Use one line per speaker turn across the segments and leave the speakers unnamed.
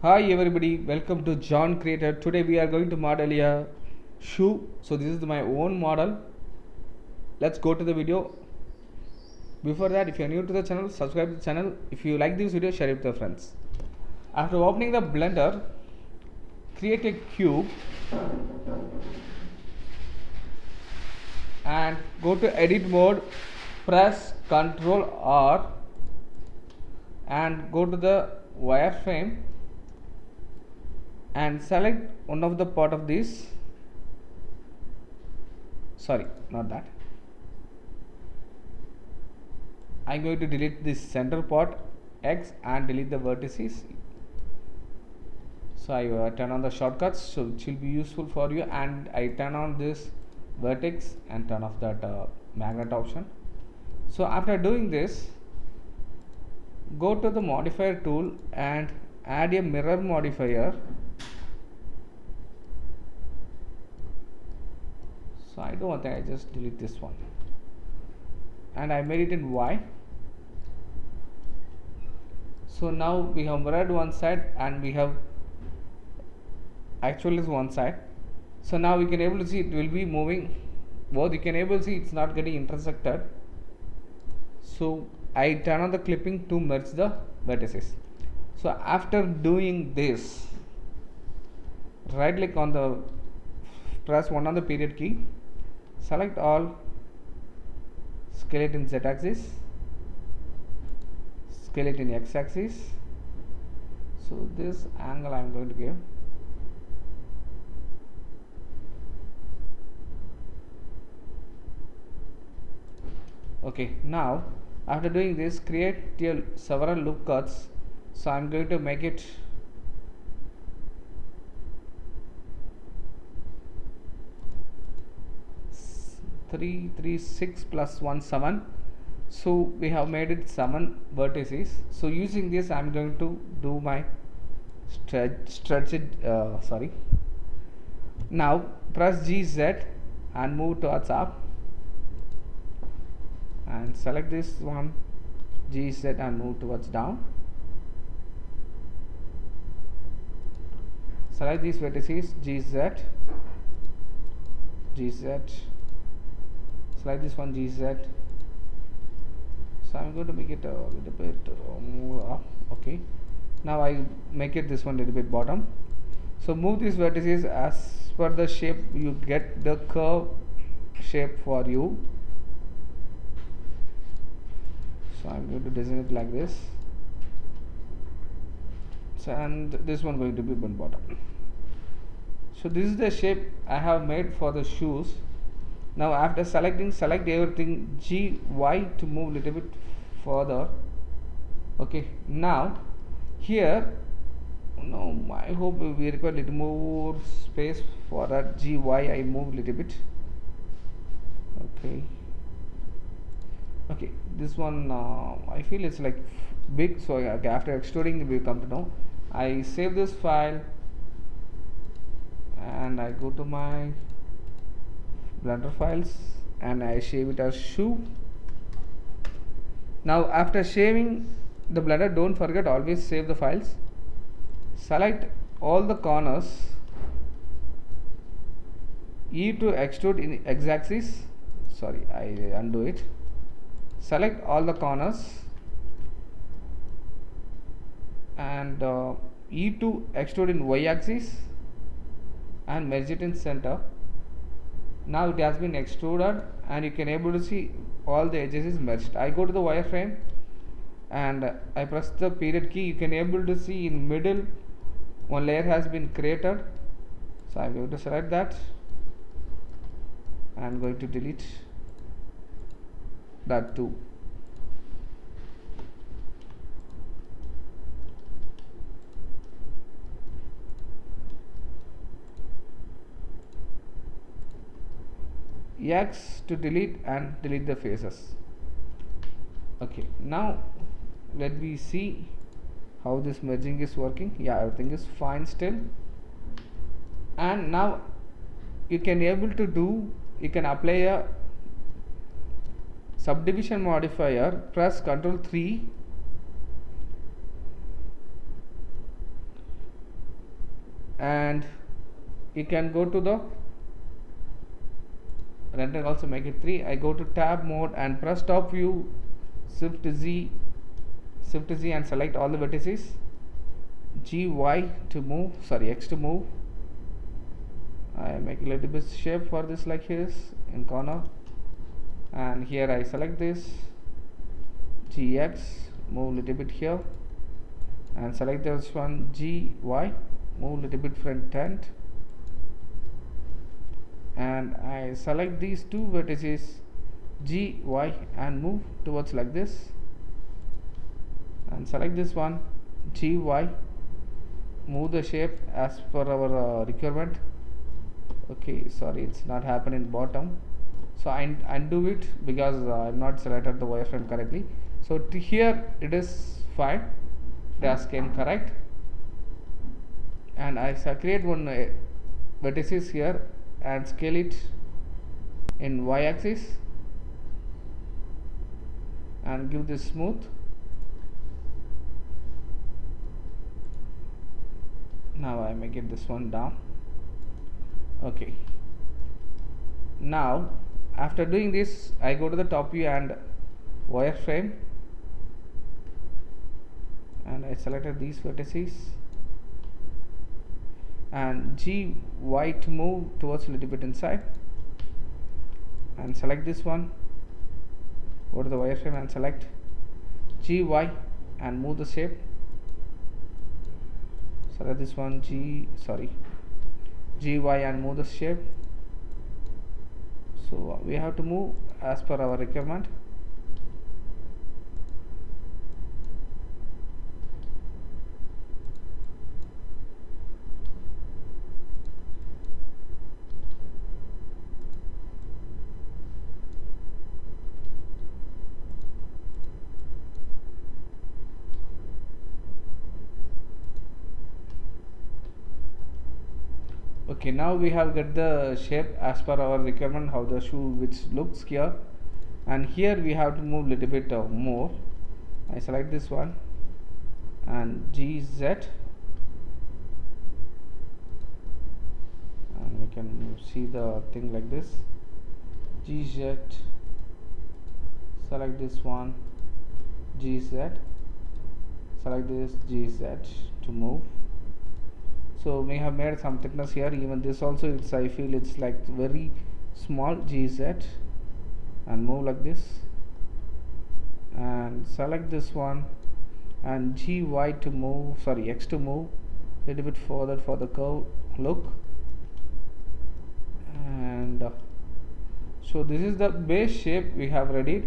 Hi everybody, welcome to John Creator. Today we are going to model a shoe. So this is my own model. Let's go to the video. Before that, if you are new to the channel, subscribe to the channel. If you like this video, share it with your friends. After opening the blender, create a cube and go to edit mode, press Ctrl R and go to the wireframe and select one of the part of this. Sorry, not that. I'm going to delete this center part X and delete the vertices. So I turn on the shortcuts, so it will be useful for you, and I turn on this vertex and turn off that magnet option. So after doing this, go to the modifier tool and add a mirror modifier. So I don't want that, I just delete this one and I made it in Y. So now we have mirrored one side and we have actual is one side. So now we can able to see it will be moving both. You can able to see it's not getting intersected. So I turn on the clipping to merge the vertices. So after doing this, right click on the, press 1 on the period key, select all, scale it in Z axis, scale it in X axis. So this angle I am going to give. Okay, now after doing this, create several loop cuts. So I am going to make it 3, 3, 6 plus 1, 7. So we have made it 7 vertices. So using this I am going to do my stretch it, sorry. Now press GZ and move towards up and select this one, GZ, and move towards down. Select these vertices, GZ, GZ, select this one, GZ. So I'm going to make it a little bit up. Okay, now I make it this one a little bit bottom. So move these vertices as per the shape you get the curve shape for you. So I'm going to design it like this. So, and this one going to be bottom. So this is the shape I have made for the shoes. Now after selecting, select everything, G, Y to move little bit further. Okay, now here, no, I hope we require little more space for that G, Y. I move little bit. Okay. Okay, this one I feel it's like big, so okay, after extruding we come to know. I save this file and I go to my blender files and I save it as shoe. Now after saving the blender, don't forget always save the files. Select all the corners, E to extrude in X axis. Sorry, I undo it. Select all the corners and E to extrude in Y axis and merge it in center. Now it has been extruded and you can able to see all the edges is merged. I go to the wireframe and I press the period key. You can able to see in middle one layer has been created. So I'm going to select that and I'm going to delete that too. X to delete and delete the faces. Okay, now let me see how this merging is working. Yeah, everything is fine still. And now you can able to do, you can apply a subdivision modifier, press Ctrl 3 and you can go to the render, also make it 3. I go to tab mode and press top view, shift Z and select all the vertices, GY to move, sorry, X to move. I make a little bit shape for this like this in corner, and here I select this GX, move little bit here, and select this one GY, move little bit front end, and I select these two vertices GY and move towards like this, and select this one GY, move the shape as per our requirement. Okay, sorry, it's not happening bottom, so I undo it because I'm not selected the wireframe correctly. So to here it is fine, das came correct, and I create one vertices here and scale it in y-axis and give this smooth. Now I make it this one down. Okay, now after doing this I go to the top view and wireframe, and I selected these vertices and GY to move towards a little bit inside, and select this one, go to the wireframe and select GY and move the shape, select this one GY and move the shape. So we have to move as per our requirement. Okay, now we have got the shape as per our requirement, how the shoe which looks here, and here we have to move little bit more. I select this one and GZ, and we can see the thing like this, GZ, select this one GZ, select this GZ to move. So we have made some thickness here, even this also, it's, I feel it's like very small, GZ, and move like this, and select this one and GY to move, sorry, X to move a little bit further for the curve look. And so this is the base shape we have ready.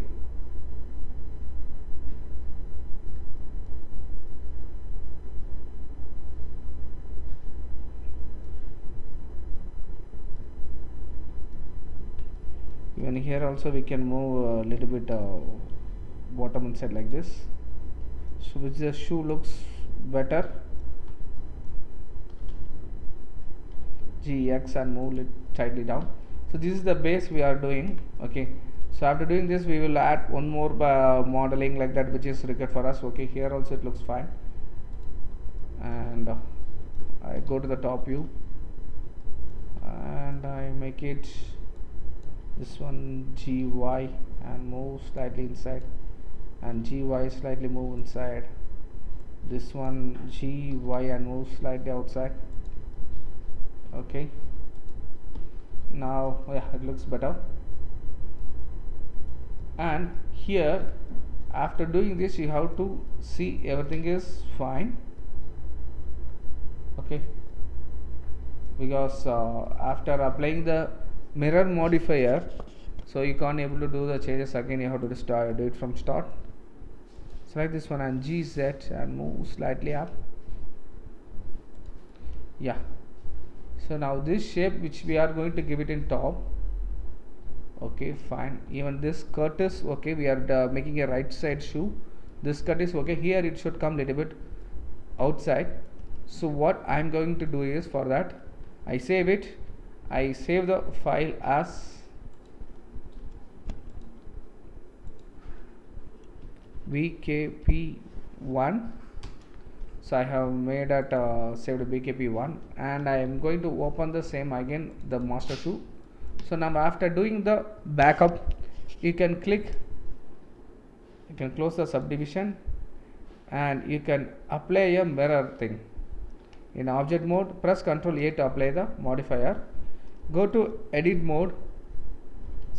Even here also we can move a little bit bottom inside like this, so which the shoe looks better. GX and move it tightly down. So this is the base we are doing. Okay, so after doing this we will add one more modeling like that which is required for us. Okay, here also it looks fine, and I go to the top view and I make it this one GY and move slightly inside, and GY slightly move inside, this one GY and move slightly outside. Okay, now yeah, it looks better. And here after doing this you have to see everything is fine. Okay, because after applying the mirror modifier, so you can't able to do the changes again, you have to do it from start. Select this one and GZ and move slightly up. Yeah, so now this shape which we are going to give it in top. Okay, fine. Even this cut is okay, we are making a right side shoe, this cut is okay. Here it should come little bit outside. So what I am going to do is, for that I save it, I save the file as VKP1 So I have made it saved BKP1, and I am going to open the same again, the master shoe. So now after doing the backup, you can close the subdivision, and you can apply a mirror thing. In object mode, press Ctrl A to apply the modifier. Go to edit mode,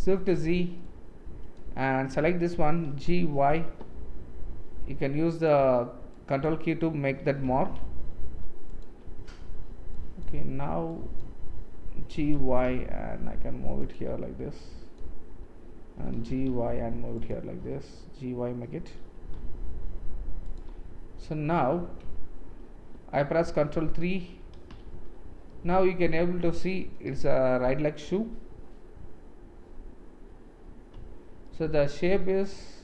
Shift Z, and select this one GY. You can use the Control key to make that mark. Okay, now GY, and I can move it here like this, and GY and move it here like this. GY, make it. So now I press Ctrl 3. Now you can able to see it's a right leg shoe. So the shape is,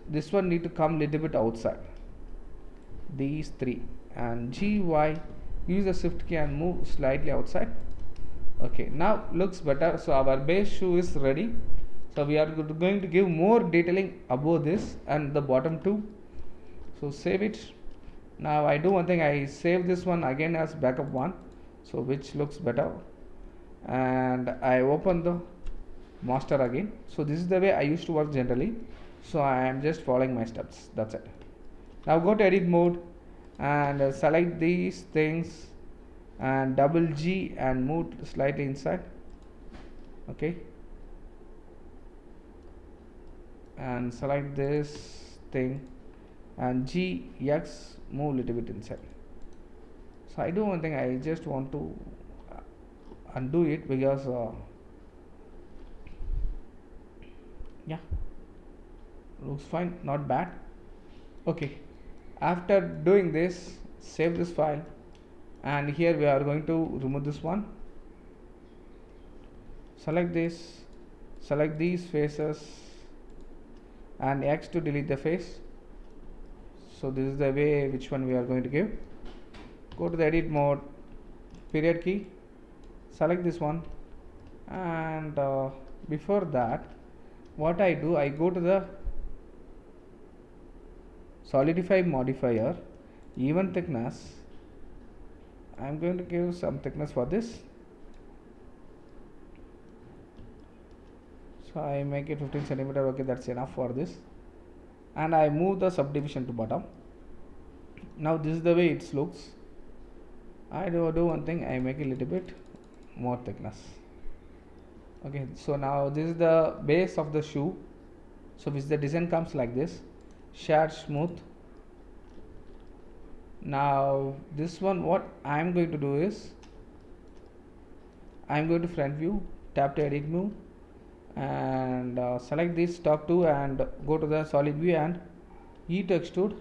this one need to come little bit outside, these three, and GY, use the shift key and move slightly outside. Okay, now looks better. So our base shoe is ready. So we are going to give more detailing above this and the bottom too. So save it. Now I do one thing, I save this one again as backup one, so which looks better, and I open the master again. So this is the way I used to work generally, so I am just following my steps, that's it. Now go to edit mode and select these things and double G and move slightly inside. Okay, and select this thing and GX, move little bit inside. So I do one thing, I just want to undo it because yeah, looks fine, not bad. Okay, after doing this, save this file, and here we are going to remove this one. Select this, select these faces and X to delete the face. So this is the way which one we are going to give. Go to the edit mode, period key, select this one, and before that what I do, I go to the solidify modifier, even thickness. I am going to give some thickness for this. So I make it 15 centimeter. Okay, that's enough for this, and I move the subdivision to bottom. Now this is the way it looks. I do one thing, I make a little bit more thickness. Okay, so now this is the base of the shoe, so which the design comes like this, shared smooth. Now this one, what I am going to do is, I am going to front view, tap to edit move, and select this top two and go to the solid view and E to extrude,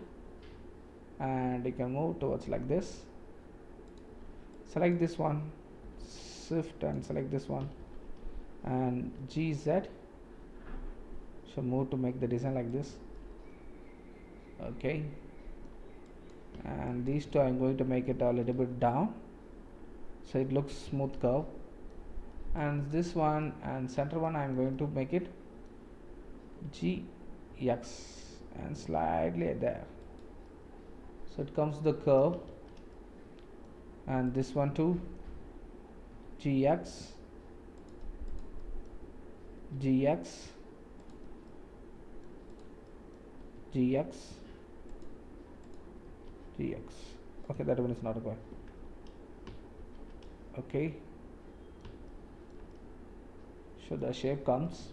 and you can move towards like this. Select this one, shift and select this one, and GZ, so move to make the design like this. Okay, and these two I'm going to make it a little bit down, so it looks smooth curve, and this one and center one I'm going to make it GX and slightly there, so it comes the curve, and this one too GX, GX, GX, GX. Okay, that one is not required. Okay, so the shape comes,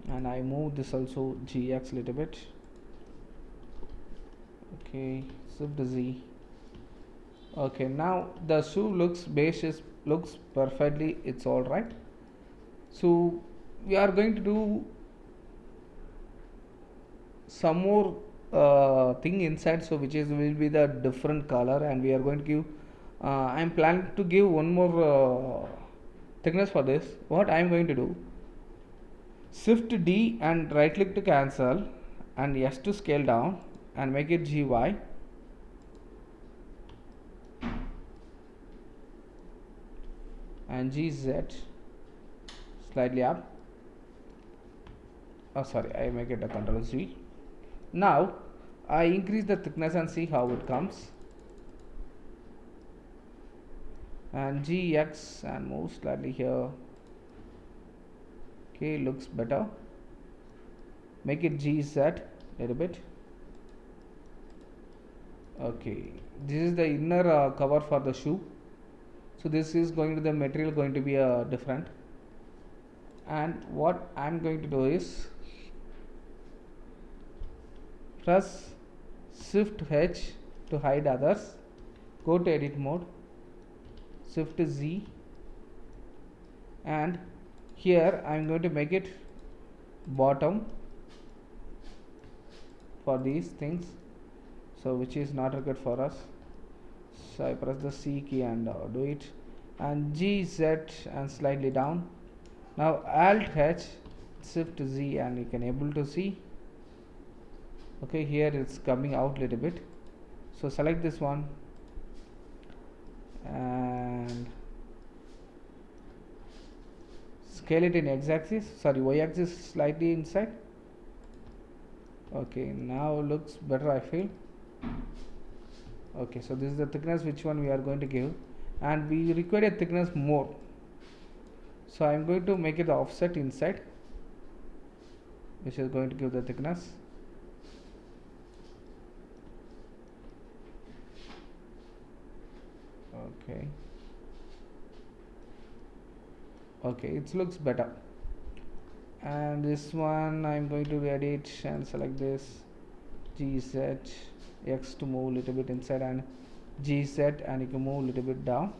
and I move this also GX little bit. Okay, shift Z. Okay, now the shoe looks looks perfectly, it's all right. So we are going to do some more thing inside, so which is will be the different color, and we are going to give I am planning to give one more thickness for this. What I am going to do, shift D and right click to cancel, and S to scale down and make it GY, and GZ slightly up. Oh sorry, I make it a Ctrl Z. Now I increase the thickness and see how it comes, and GX and move slightly here. Okay, looks better. Make it GZ little bit. Okay, this is the inner cover for the shoe. So this is going to the material going to be different. And what I'm going to do is press Shift H to hide others. Go to edit mode. Shift Z. And here I'm going to make it bottom for these things, so which is not required for us. So I press the C key and do it, and GZ and slightly down. Now Alt H, Shift Z, and you can able to see. Okay, here it's coming out little bit. So select this one and scale it in x-axis, sorry, y-axis slightly inside. Okay, now looks better, I feel. Okay, so this is the thickness which one we are going to give, and we require a thickness more, so I am going to make it the offset inside, which is going to give the thickness. Okay, okay, it looks better. And this one I'm going to edit and select this GZ X to move a little bit inside, and GZ, and you can move a little bit down.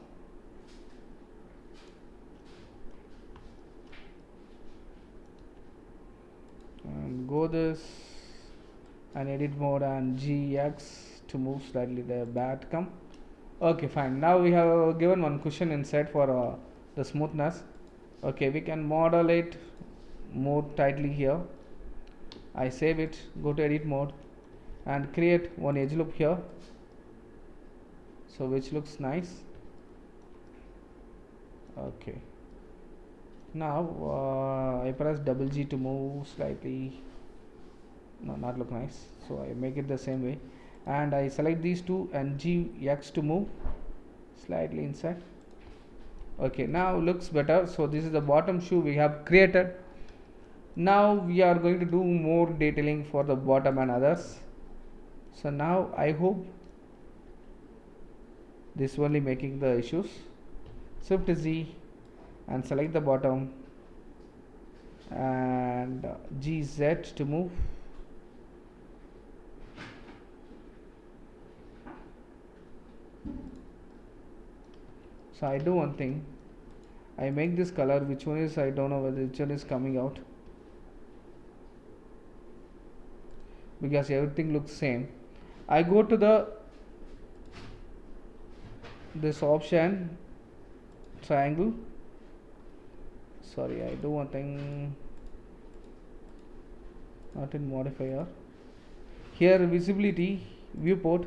And go this and edit mode and GX to move slightly the back come. Okay, fine. Now we have given one cushion inside for the smoothness. Okay, we can model it more tightly here. I save it, go to edit mode and create one edge loop here, so which looks nice. Okay, now I press double G to move slightly. No, not look nice, so I make it the same way, and I select these two and GX to move slightly inside. Okay, now looks better. So this is the bottom shoe we have created. Now we are going to do more detailing for the bottom and others. So now I hope this only making the issues. Shift Z and select the bottom and GZ to move. So I do one thing, I make this color, which one is, I don't know whether which one is coming out, because everything looks same. I go to this option triangle, sorry, I do one thing, not in modifier, here visibility viewport,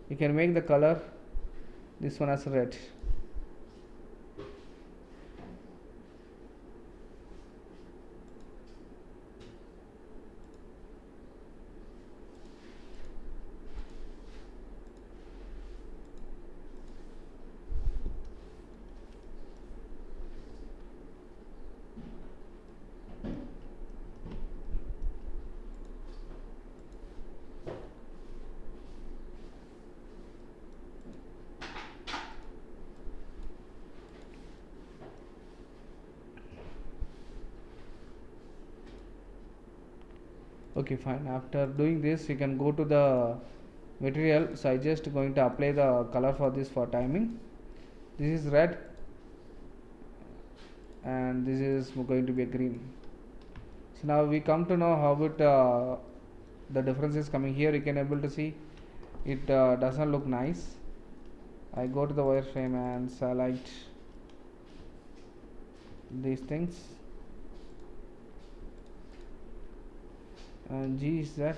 you can make the color this one as red. Okay, fine. After doing this, you can go to the material. So I just going to apply the color for this for timing. This is red and this is going to be a green. So now we come to know how it the difference is coming. Here you can able to see it doesn't look nice. I go to the wireframe and select these things, and G is that,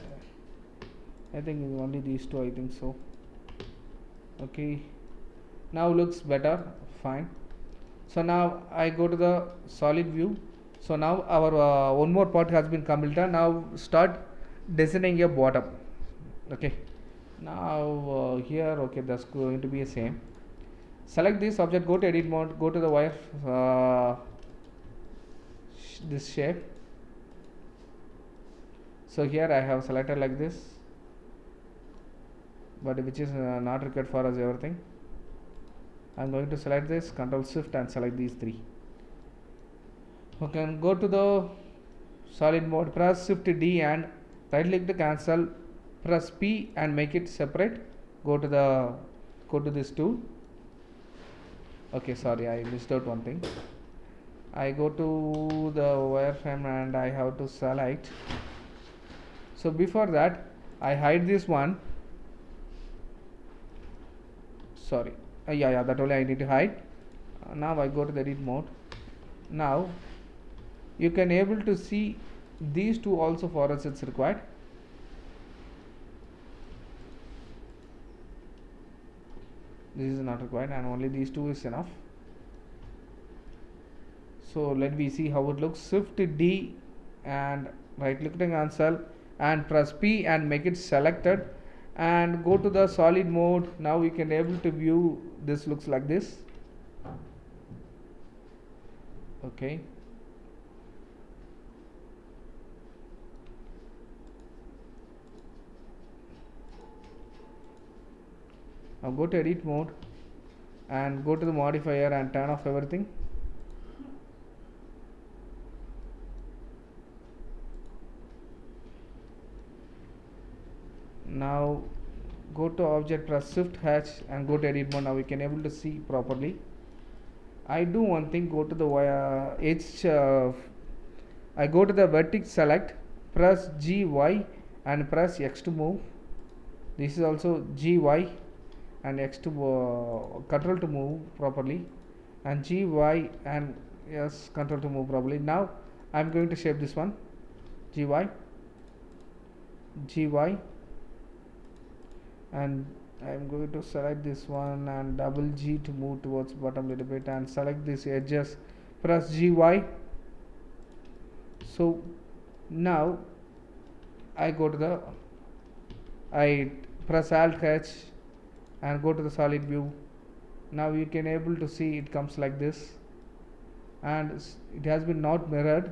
I think it's only these two, I think so. Okay, now looks better, fine. So now I go to the solid view. So now our one more part has been completed. Now start designing a bottom. Okay, now here, okay, that's going to be the same. Select this object, go to edit mode, go to the wire, this shape. So here I have selected like this, but which is not required for us everything. I'm going to select this, Control Shift and select these three. Okay, go to the solid mode, press Shift D and right click to cancel, press P and make it separate. Go to this tool. Okay, sorry, I missed out one thing. I go to the wireframe and I have to select. So before that, I hide this one. Sorry, yeah, that only I need to hide. Now I go to the edit mode. Now you can able to see these two also for us it's required. This is not required and only these two is enough. So let me see how it looks. Shift D and right click to cancel and press P and make it selected and go to the solid mode. Now we can able to view this looks like this. Okay, now go to edit mode and go to the modifier and turn off everything. Now go to object, press Shift H and go to edit mode. Now we can able to see properly. I do one thing, go to the edge, I go to the vertex select, press GY and press X to move. This is also GY and X to control to move properly and GY and yes, control to move properly. Now I am going to shape this one, GY and I am going to select this one and double G to move towards bottom little bit and select these edges, press GY. So now I press Alt H and go to the solid view. Now you can able to see it comes like this and it has been not mirrored.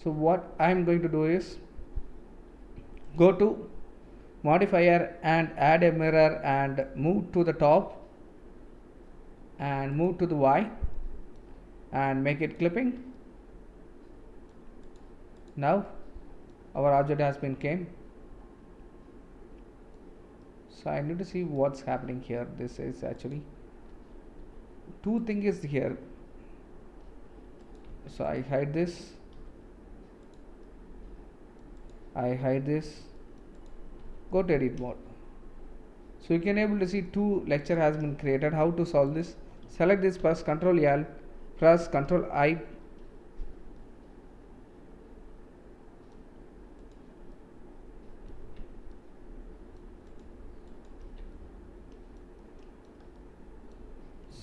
So what I am going to do is go to modifier and add a mirror and move to the top and move to the Y and make it clipping. Now our object has been came. So I need to see what's happening here. This is actually two things here. So I hide this, go to edit mode. So you can able to see two lecture has been created. How to solve this? Select this, press Ctrl L, press Ctrl I.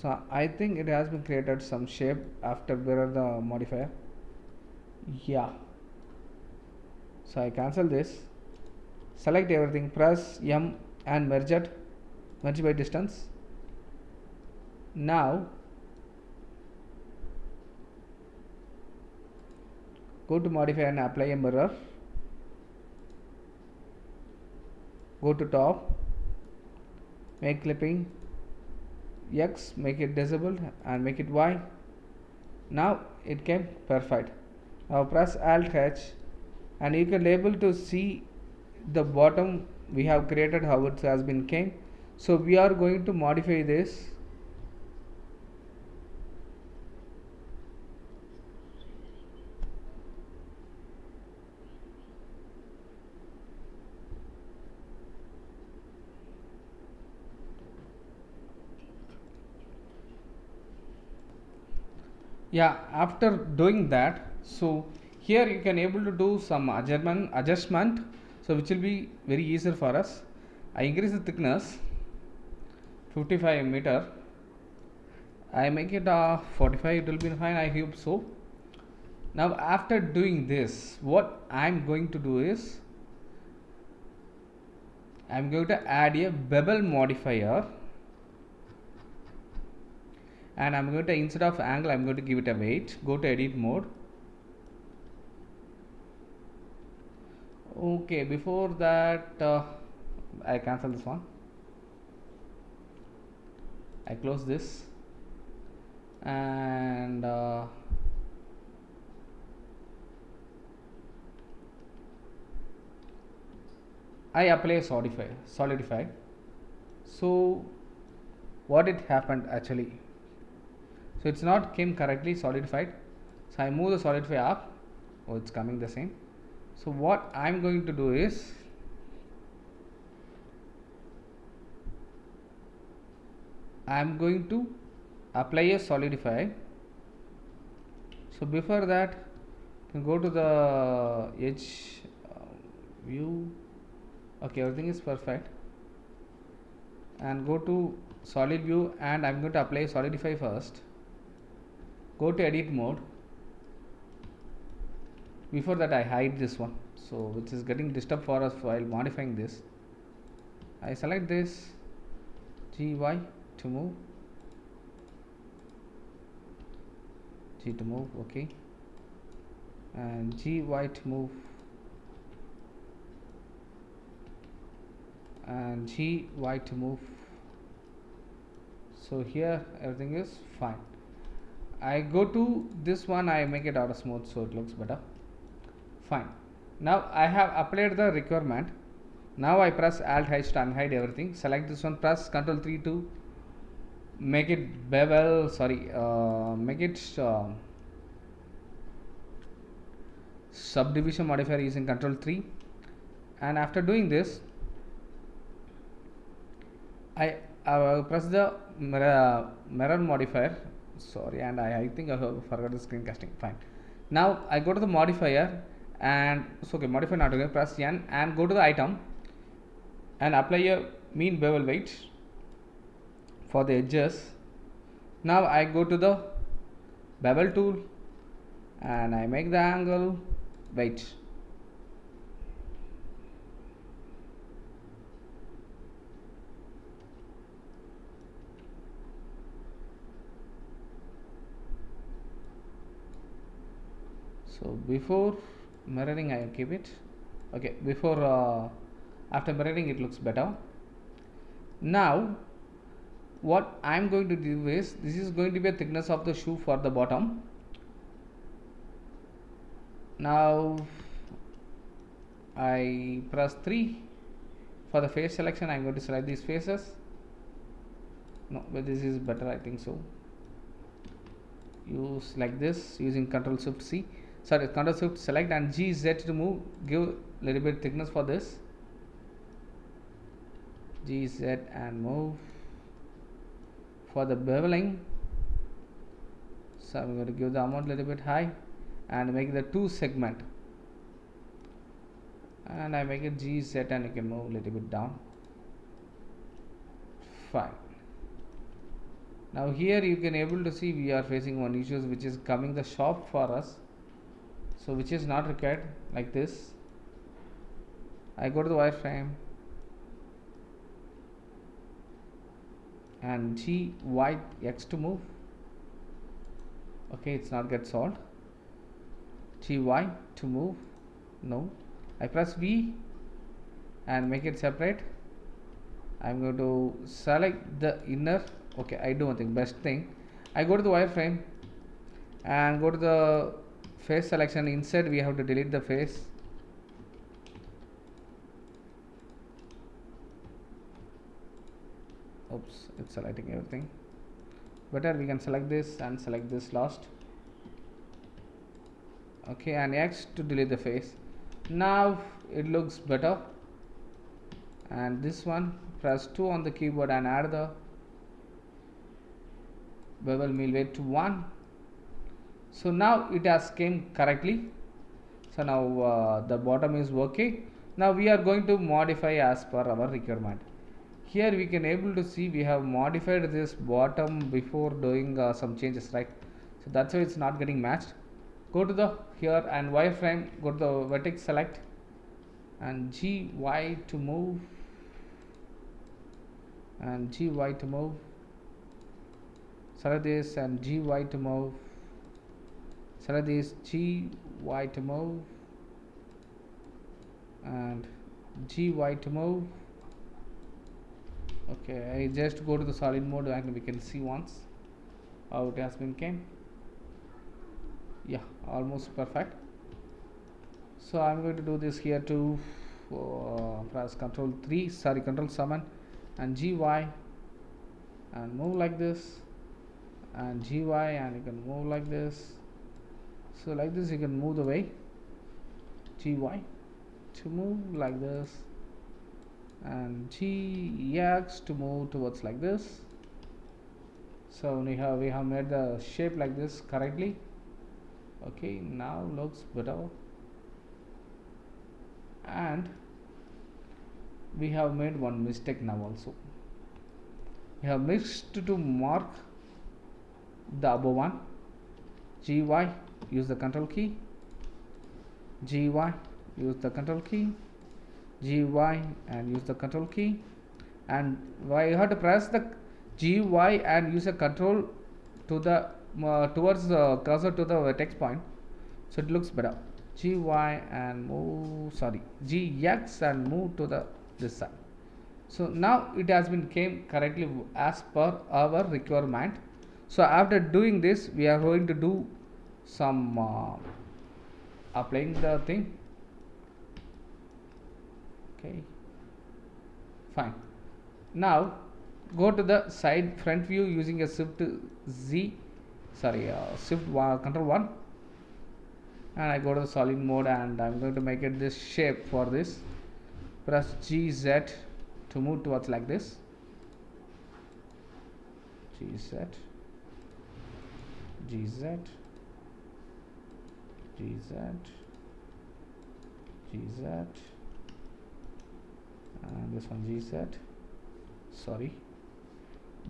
So I think it has been created some shape after mirror the modifier. Yeah. So I cancel this, select everything, press M and merge by distance. Now go to modifier and apply a mirror. Go to top, make clipping X, make it disabled and make it Y. Now it came perfect. Now press Alt H and you can able to see the bottom we have created how it has been came. So we are going to modify this. Yeah, after doing that, so here you can able to do some adjustment, so which will be very easier for us. I increase the thickness 55 meter, I make it 45, it will be fine, I hope so. Now after doing this, what I am going to do is I'm going to add a bevel modifier, and I'm going to, instead of angle, I'm going to give it a weight. Go to edit mode. Okay, before that I cancel this one. I close this, and I apply solidify. So what it happened actually, so it's not came correctly solidified, so I move the solidify up. Oh, it's coming the same. So what I'm going to do is, I'm going to apply a solidify. So before that, you can go to the edge view. Okay, everything is perfect, and go to solid view, and I'm going to apply solidify first. Go to edit mode. Before that, I hide this one, so which is getting disturbed for us while modifying this. I select this, GY to move, G to move, okay, and GY to move, and GY to move. So here everything is fine. I go to this one, I make it auto smooth so it looks better. Fine. Now I have applied the requirement. Now I press Alt H to unhide everything. Select this one, press Ctrl 3 to make it bevel, make it subdivision modifier using Ctrl 3. And after doing this, I press the mirror modifier. And I think I have forgot the screencasting. Fine. Now I go to the modifier, and so okay, modify not okay, press N and go to the item and apply a mean bevel weight for the edges. Now I go to the bevel tool and I make the angle weight. So before mirroring I keep it, okay, before after mirroring it looks better. Now what I am going to do is, this is going to be a thickness of the shoe for the bottom. Now I press 3 for the face selection. I am going to select these faces. No, but this is better, I think so. Use like this using Ctrl Shift C. Sorry, Ctrl Shift select and GZ to move. Give little bit thickness for this. GZ and move. For the beveling, so I'm going to give the amount a little bit high and make the 2 segment, and I make it G set, and you can move a little bit down. Fine. Now here you can able to see we are facing one issue, which is coming the shop for us, so which is not required. Like this, I go to the wireframe and GY X to move. Okay, it's not get solved. GY to move, no. I press V and make it separate. I'm going to select the inner. Okay, I do one thing, best thing, I go to the wireframe and go to the face selection. Instead we have to delete the face. Oops, it's selecting everything. Better we can select this and select this last. Okay, and X to delete the face. Now it looks better. And this one, press 2 on the keyboard and add the bevel mill weight to 1. So now it has came correctly. So now the bottom is okay. Now we are going to modify as per our requirement. Here we can able to see we have modified this bottom before doing some changes, right? So that's why it's not getting matched. Go to the here and wireframe, go to the vertex select and GY to move. and GY to move. Select this and GY to move. Select this GY to move and GY to move. Okay, I just go to the solid mode and we can see once how it has been came. Yeah, almost perfect. So I'm going to do this here too. Press Control 7 and GY and move like this, and GY and you can move like this. So like this you can move the way GY to move like this, and GX to move towards like this. So we have made the shape like this correctly. Okay, now looks better. And we have made one mistake now also. We have mixed to mark the above one. GY, use the control key. GY, use the control key. GY and use the control key. And why you have to press the GY and use a control to the towards the cursor to the vertex point, so it looks better. GY and move, GX and move to the this side. So now it has been came correctly as per our requirement. So after doing this, we are going to do some applying the thing. Okay, fine. Now go to the side front view using a shift control 1, and I go to the solid mode and I'm going to make it this shape for this. Press GZ to move towards like this. GZ, GZ, GZ, GZ, and this one GZ,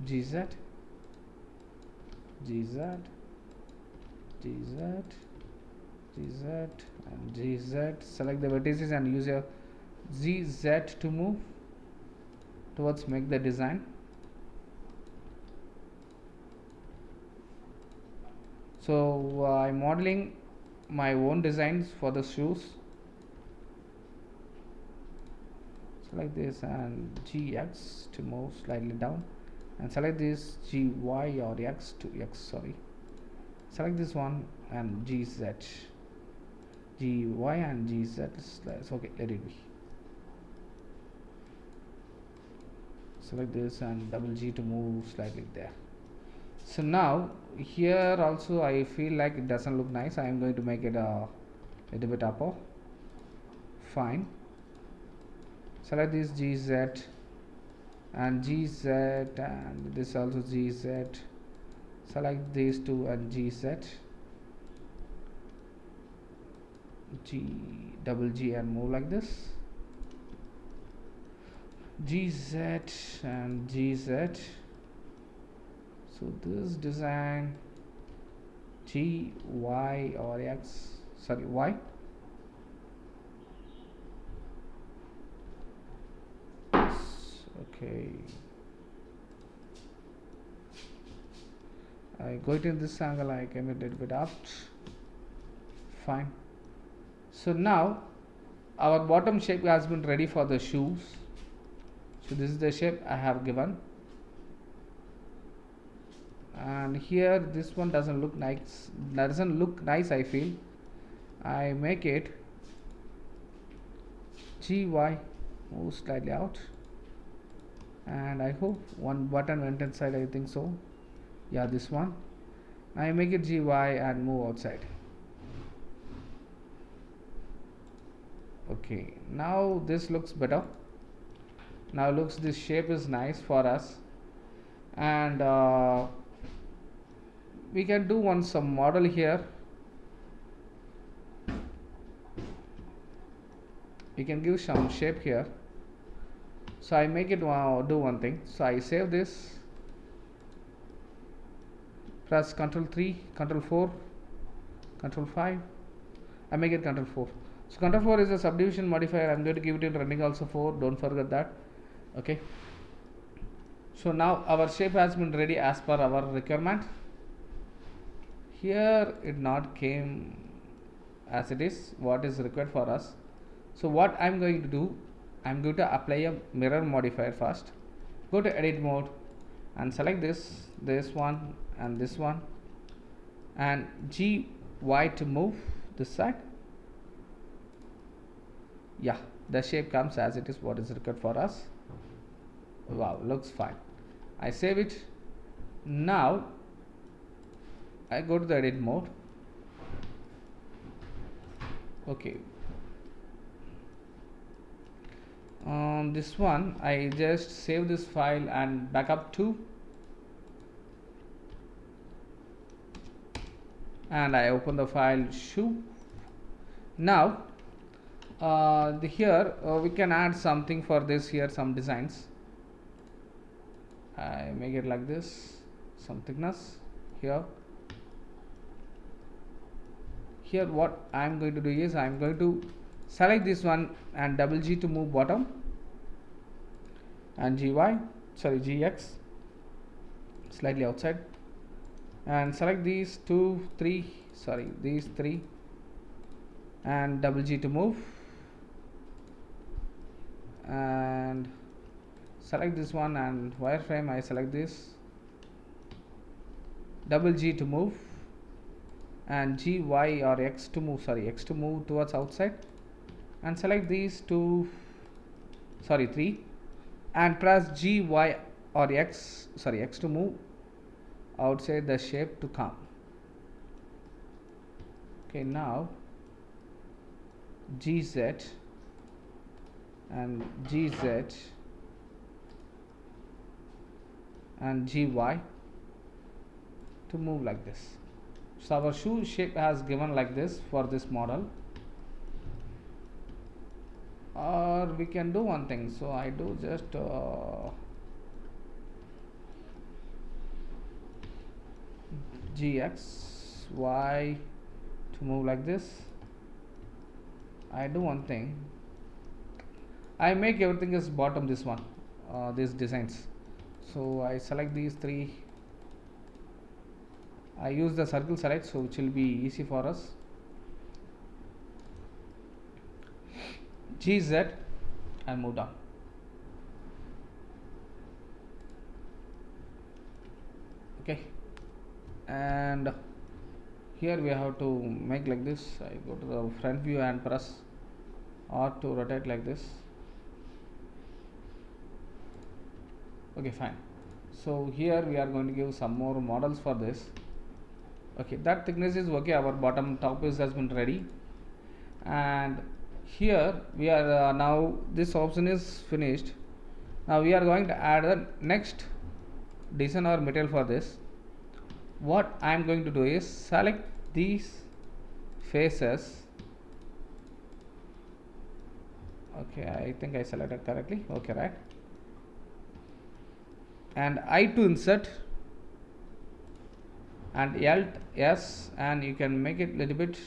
GZ, GZ, GZ, GZ and GZ. Select the vertices and use your ZZ to move towards make the design. So I'm modeling my own designs for the shoes. Select this and GX to move slightly down, and select this GY or X to X, select this one and GZ, GY and GZ. Okay, let it be. Select this and double G to move slightly there. So now here also I feel like it doesn't look nice. I am going to make it a little bit upper. Fine. Select this GZ and GZ and this also GZ. Select these two and GZ, double G and move like this. GZ and GZ. So this design GY or X, Y. Okay, I go it in this angle, I came a little bit up. Fine. So now our bottom shape has been ready for the shoes. So this is the shape I have given, and here this one doesn't look nice. I feel I make it GY, move slightly out, and I hope one button went inside, I think so. Yeah, this one. I make it GY and move outside. Okay, now this looks better. Now looks this shape is nice for us, and we can do some model here. We can give some shape here. So I make it do one thing. So I save this, press Ctrl 3, Ctrl 4, Ctrl 5. I make it Ctrl 4. So Ctrl 4 is a subdivision modifier. I'm going to give it in running also 4. Don't forget that. Okay. So now our shape has been ready as per our requirement. Here it not came as it is what is required for us. So what I'm going to do, I'm going to apply a mirror modifier first. Go to edit mode and select this one and this one, and GY to move this side. Yeah, the shape comes as it is what is required for us. Wow, looks fine. I save it. Now I go to the edit mode. Okay, this one I just save this file and backup to, and I open the file shoe. Now here we can add something for this. Here some designs, I make it like this, some thickness here. Here what I am going to do is I am going to select this one and double G to move bottom, and GX slightly outside, and select these these three and double G to move, and select this one and wireframe. I select this, double G to move, and GY or X to move towards outside, and select these three, and press GY or X to move outside the shape to come. Okay, now GZ and GZ and GY to move like this. So our shoe shape has given like this for this model, or we can do one thing. So I do just GXY to move like this. I do one thing, I make everything as bottom, this one, these designs. So I select these three, I use the circle select, so which will be easy for us. GZ and move down. Okay, and here we have to make like this. I go to the front view and press R to rotate like this. Okay, fine. So here we are going to give some more models for this. Okay, that thickness is okay. Our bottom top piece has been ready, and here we are now this option is finished. Now we are going to add the next design or material for this. What I am going to do is select these faces. Okay, I think I selected correctly. Okay, right, and I to insert, and Alt S, and you can make it little bit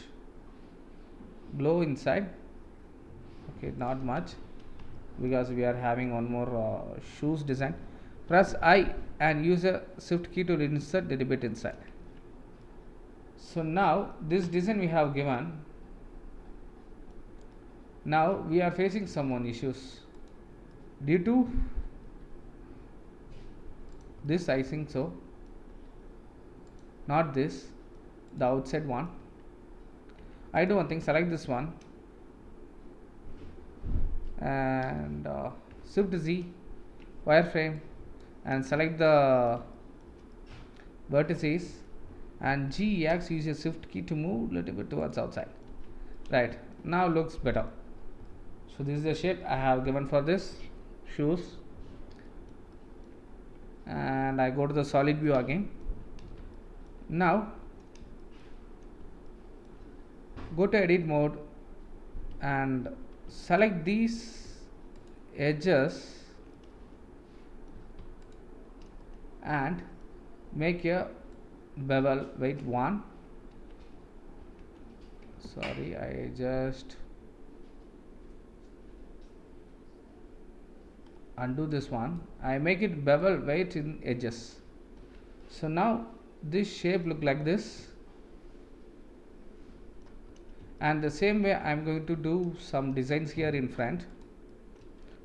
blow inside. Okay, not much, because we are having one more shoes design. Press I and use a shift key to insert little bit inside. So now this design we have given. Now we are facing some issues due to this, I think so, not this, the outside one. I do one thing, select this one and shift Z, wireframe, and select the vertices, and GX, use a shift key to move little bit towards outside. Right, now looks better. So this is the shape I have given for this shoes, and I go to the solid view again. Now go to edit mode and select these edges and make a bevel weight 1. Sorry, I just undo this one. I make it bevel weight in edges. So now this shape look like this, and the same way I am going to do some designs here in front.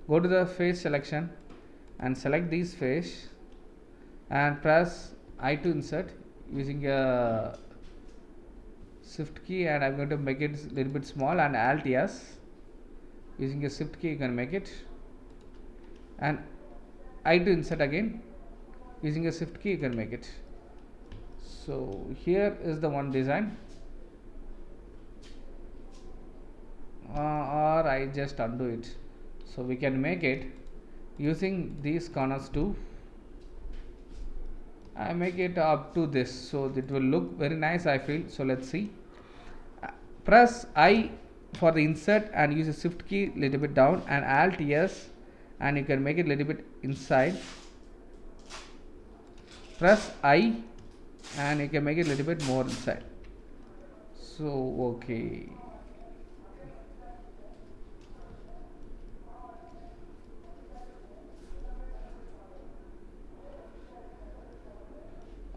Go to the face selection and select these face and press I to insert using a shift key, and I'm going to make it a little bit small, and alt S using a shift key you can make it, and I to insert again using a shift key you can make it. So here is the one design, or I just undo it. So we can make it using these corners too. I make it up to this, so it will look very nice, I feel. So let's see. Press I for the insert and use a shift key little bit down, and alt S, and you can make it little bit inside. Press I and you can make it little bit more inside. So okay.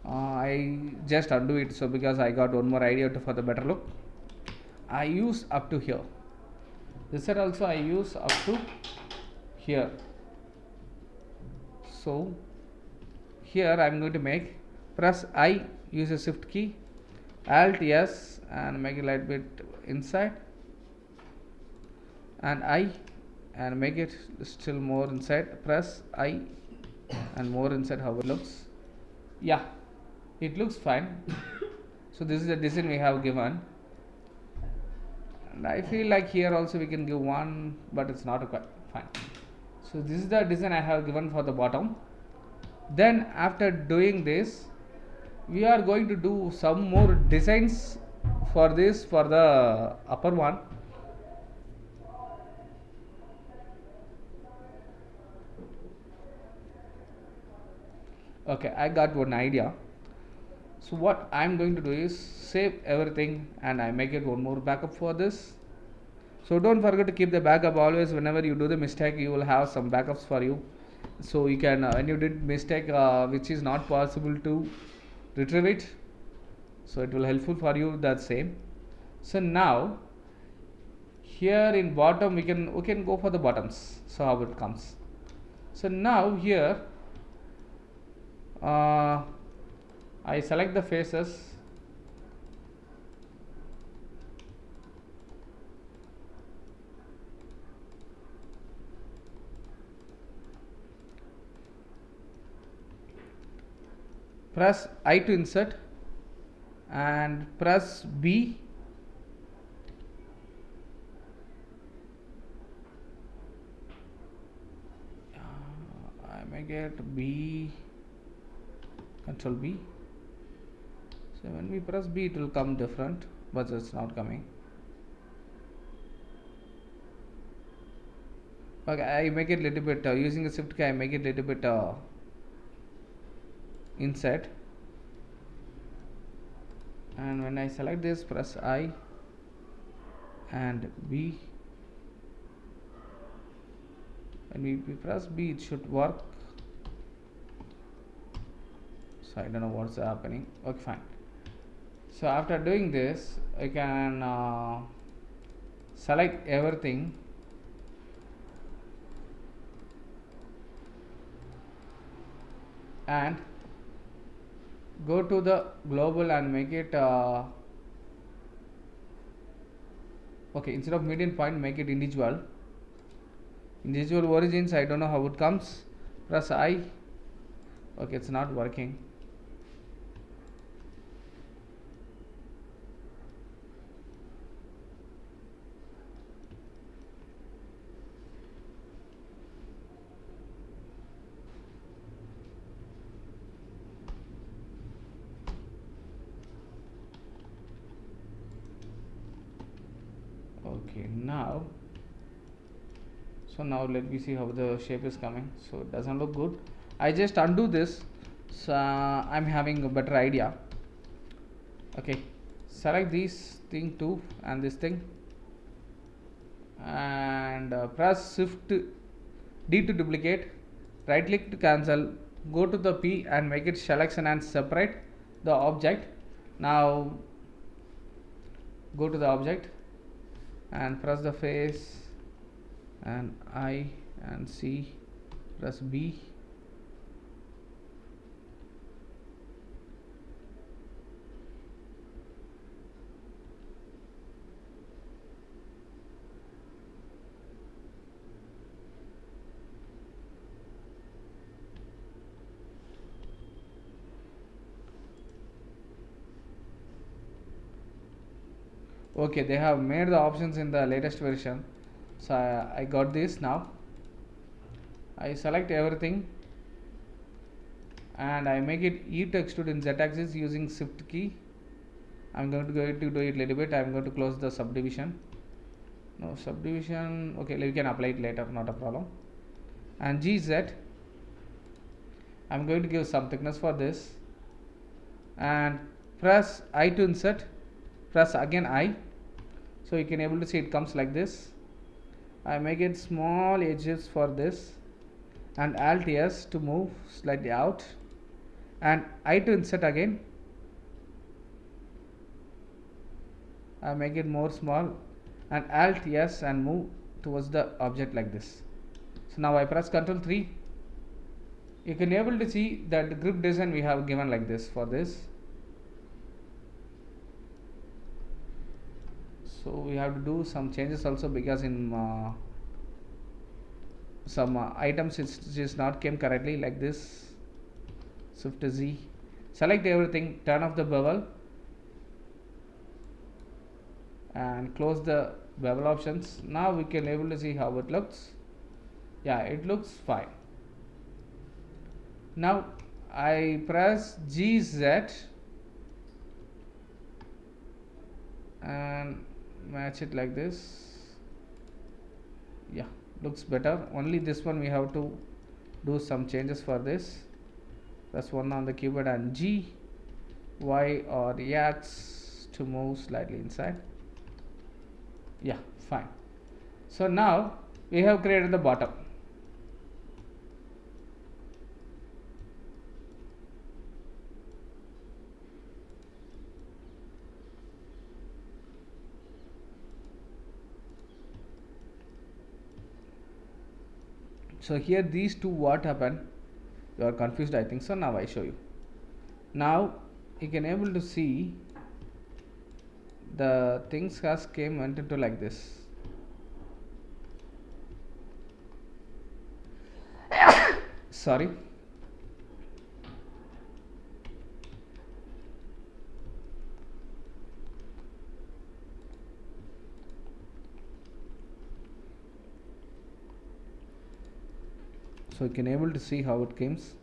I just undo it, so because I got one more idea for the better look. I use up to here. This side also I use up to here. So here I am going to make, press I, use a shift key, alt S, and make it a little bit inside, and I, and make it still more inside. Press I and more inside. How it looks? Yeah, it looks fine. So this is the design we have given, and I feel like here also we can give one, but it's not fine. So this is the design I have given for the bottom. Then after doing this, we are going to do some more designs for this, for the upper one. Okay, I got one idea. So what I am going to do is save everything, and I make it one more backup for this. So don't forget to keep the backup always. Whenever you do the mistake, you will have some backups for you. So you can when you did mistake which is not possible to retrieve it, so it will helpful for you that same. So now here in bottom we can go for the bottoms. So how it comes. So now here I select the faces, press I to insert, and press B, I make it B, control B. So when we press B it will come different, but it's not coming. Okay, I make it little bit using a shift key, I make it little bit inside, and when I select this, press I and B. When we press B it should work. So I don't know what's happening. Okay, fine. So after doing this, I can select everything, and go to the global and make it okay, instead of median point make it individual origins. I don't know how it comes. Press I. Okay, it's not working. Okay, now so now let me see how the shape is coming. So it doesn't look good. I just undo this, so I'm having a better idea. Okay, select this thing too and this thing, and press shift D to duplicate, right click to cancel, go to the P and make it selection and separate the object. Now go to the object and press the face and I and C, press B. Okay, they have made the options in the latest version, so I got this. Now I select everything and I make it E to extrude in Z axis using shift key. I'm going to do it a little bit. I'm going to close the subdivision. No subdivision. Okay, we can apply it later, not a problem. And GZ, I'm going to give some thickness for this and press I to insert, press again I, so you can able to see it comes like this. I make it small edges for this and Alt S to move slightly out and I to insert again. I make it more small and Alt S and move towards the object like this. So now I press Ctrl 3. You can able to see that the grip design we have given like this for this. So we have to do some changes also, because in some items it is not came correctly like this. Shift Z, select everything, turn off the bevel and close the bevel options. Now we can able to see how it looks. Yeah, it looks fine. Now I press GZ and match it like this. Yeah, looks better. Only this one we have to do some changes for this. Press 1 on the keyboard and G, Y or X to move slightly inside. Yeah, fine. So now we have created the bottom. So here these two, what happened? You are confused, I think so. Now I show you. Now you can able to see the things has went into like this. Sorry. So you can able to see how it comes.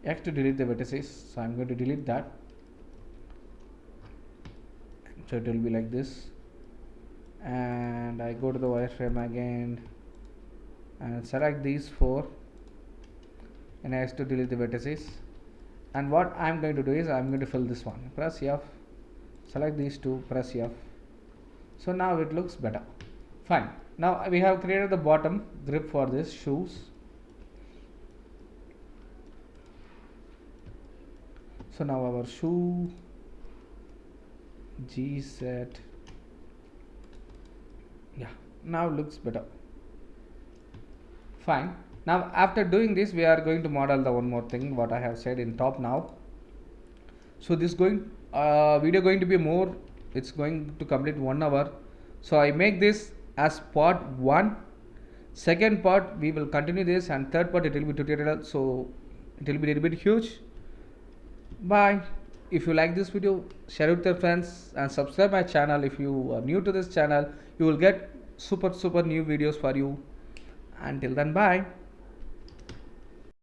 X to delete the vertices, so I'm going to delete that. So it will be like this, and I go to the wireframe again and select these 4 and X to delete the vertices. And what I'm going to do is I'm going to fill this one. Press F, select these 2, press F. So now it looks better. Fine. Now we have created the bottom grip for this shoes. So now our shoe G set, yeah, now looks better. Fine. Now after doing this, we are going to model the one more thing what I have said in top now. So this video going to be more, it's going to complete 1 hour. So I make this as part 1. Second part we will continue this, and third part it will be tutorial, so it will be a little bit huge. Bye. If you like this video, share it with your friends and subscribe my channel. If you are new to this channel, you will get super new videos for you. Until then, bye.